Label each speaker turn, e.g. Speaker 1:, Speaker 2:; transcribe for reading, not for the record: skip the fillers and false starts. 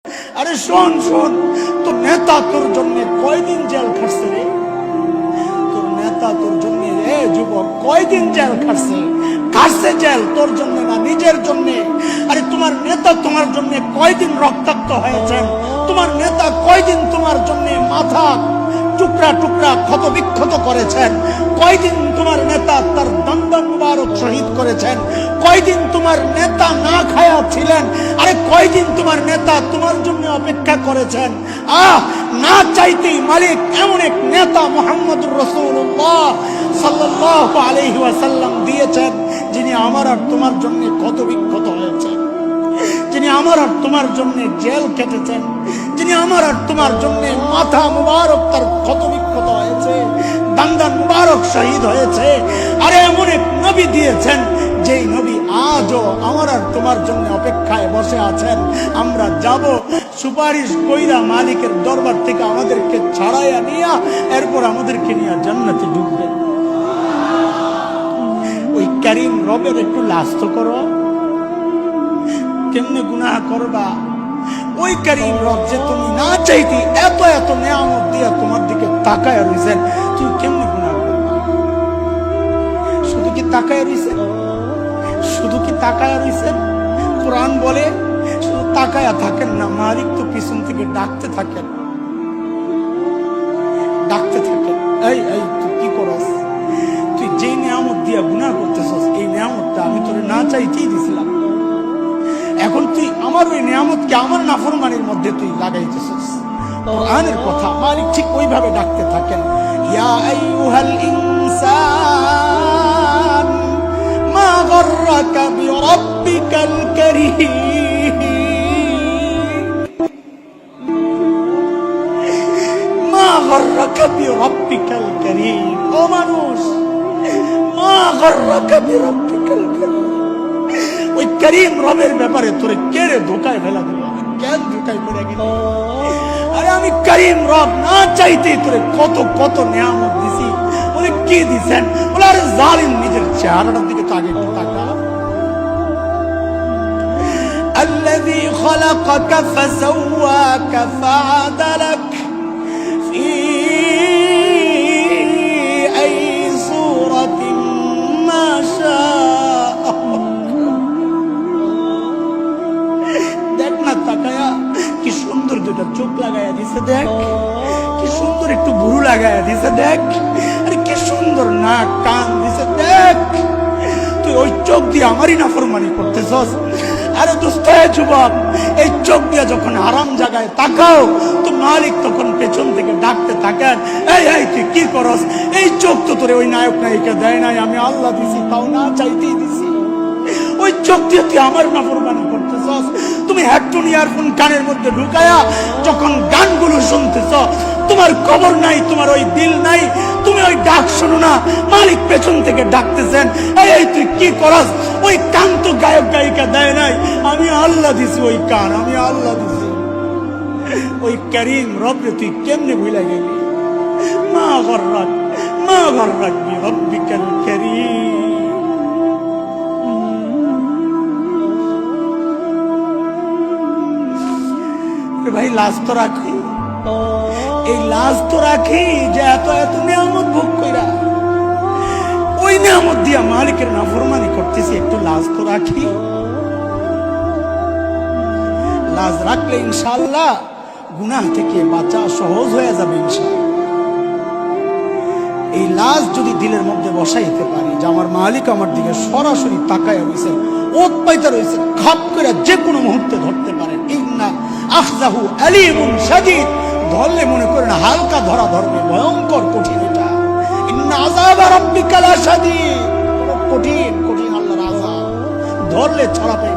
Speaker 1: আরে শোন শোন, তোর নেতা তোর জন্য কয়দিন জেল খাটছে রে? তোর নেতা তোর জন্য রে যুবক কয়দিন জেল খাটছে? খাটছে জেল তোর জন্য না, নিজের জন্য। আরে তোমার নেতা তোমার জন্য কয়দিন রক্তাক্ত হয়েছেন? তোমার নেতা কয়দিন তোমার জন্য মাথা টুকরা টুকরা ক্ষত বিক্ষত করেছেন? কয়দিন তোমার নেতা তার দন্দন মুবারক শহীদ করেছেন? কয়দিন তোমার নেতা না খায়া ছিলেন? আরে কয়দিন তোমার নেতা তোমার জন্য অপেক্ষা করেছেন? না চাইতেই মালিক এমন এক নেতা মুহাম্মদুর রাসূলুল্লাহ সাল্লাল্লাহু আলাইহি ওয়াসাল্লাম দিয়েছেন, যিনি আমার আর তোমার জন্য ক্ষত বিক্ষত হয়েছেন, যিনি আমার আর তোমার জন্য জেল কেটেছেন, যিনি আমার আর তোমার জন্য মাথা মুবারক তার ক্ষত বিক্ষত হয়েছে, দান্দান মুবারক শহীদ হয়েছে। আরে এমন এক নবী দিয়েছেন, যেই নবী আজও আমার আর তোমার জন্য অপেক্ষায় বসে আছেন। আমরা যাব সুপারিশ কইরা মালিকের দরবার থেকে আমাদেরকে ছাড়াইয়া নিয়া এরপর আমাদেরকে নিয়ে জান্নাতে ঢুকবে। ওই কারীম রবের একটু লাস্ত করো। কেমনে গুনাহ করবা? ওই কারীম রব যে তুমি না চাইতে এত এত নেয়ামত দিয়া তোমার দিকে তাকায় রইছেন, তুমি কেমনে গুনাহ করবা? শুধু কি তাকায় রইছেন? শুধু কি তাকায় রইছেন? কোরআন বলে শুধু তাকায়া থাকেন না, মালিক তো পিছন থেকে ডাকতে থাকেন, ডাকতে থাকেন। এই এই তুই কি করস? তুই যেই নিয়ামত দিয়া গুনাহ করতেছস, এই নিয়ামতটা আমি তোরে না চাইতেই দিছিলাম। এখন তুই আমার ওই নিয়ামতকে আমার নাফরমানির মধ্যে তুই লাগাইতেছিস। কোরআনের কথা, মালিক ঠিক ওইভাবে ডাকতে থাকেন, ইয়া আইয়ুহাল ইনসান মা গররাকা বিরাব্বিকাল কারীম, মা গররাকা বিরাব্বিকাল কারীম। ও মানুষ, মা গররাকা বিরাব্বিকাল কারীম, ওই করিম রবের ব্যাপারে তোরে কেড়ে ধোকায় ফেলা দিল, কেন ধোকায় পড়ে গেল? আরে আমি করিম রব না চাইতে তোরে কত কত নিয়ামত দিছি। বলে কি দিছেন? বলে আরে জালিম, নিজের চেহারাটার দিকে তো আগে একটু তাকা। আল্লাযী খালাকাকা ফাসাওয়াকা ফাআদালাক ফি আই সূরাতিন মা শাআ। দেখ না তাকায়া, কি সুন্দর দুটা চোখ লাগায়া দিছে, দেখ কি সুন্দর একটু ভুরু লাগায়া দিছে, দেখ আরে কি সুন্দর নাক কান দিছে, দেখ। তুই ওই চোখ দিয়ে আমারই নাফরমানি করতেছস। আরে দোস্ত যুবক, এই চোখ দিয়ে যখন হারাম জায়গায় তাকাও তো মালিক তখন পেছন থেকে ডাকতে থাকেন, এই এই তুই কি করস? এই চোখ তো তোরে ওই নায়ক নায়িকা দেয় নাই, আমি আল্লাহ দিছি, তাও না চাইতেই দিছি। ওই চোখ দিয়ে তুই আমার নাফরমানি করতেছস। তুমি হেডফোন ইয়ারফোন কানের মধ্যে ঢুকায়া যখন গানগুলো শুনতেছ, তোমার খবর নাই, তোমার ওই দিল নাই, তুমি ওই ডাক শোনো না, মালিক পেছন থেকে ডাকতেছেন, এই এই তুই কি করস? ওই কান তো গায়ক গায়িকা দেয় নাই, আমি আল্লাহ দিছি ওই কান, আমি আল্লাহ দিছি। ওই করিম রব তুই কেমনে ভুলে গেলি? মা গররাক বিরাব্বিকাল কারীম। ভাই লাজ তো রাখি, এই লাজ তো রাখি যে এত এত নিয়ামত ভোগ কইরা ওই নিয়ামত দিয়া মালিকের নাফরমানি করতেছি, একটু লাজ তো রাখি। লাজ রাখলে ইনশাআল্লাহ গুনাহ থেকে বাঁচা সহজ হয়ে যাবে ইনশাআল্লাহ। এই লাজ যদি দিলের মধ্যে বসাইতে পারি যে আমার মালিক আমার দিকে সরাসরি তাকায় রয়েছে, ওত পাইতে রয়েছে, খাপ করে যে কোনো মুহূর্তে ধরতে পারেন। ইন্না আখযাহু আলীমুন শাদীদ, ধরলে মনে করেন হালকা ধরা ধরবে, ভয়ঙ্কর কঠিন এটা। ইন্না আযাবা রাব্বিকা লাশাদীদ, কঠিন কঠিন আল্লাহর আযাব, ধরলে ছাড়া পাই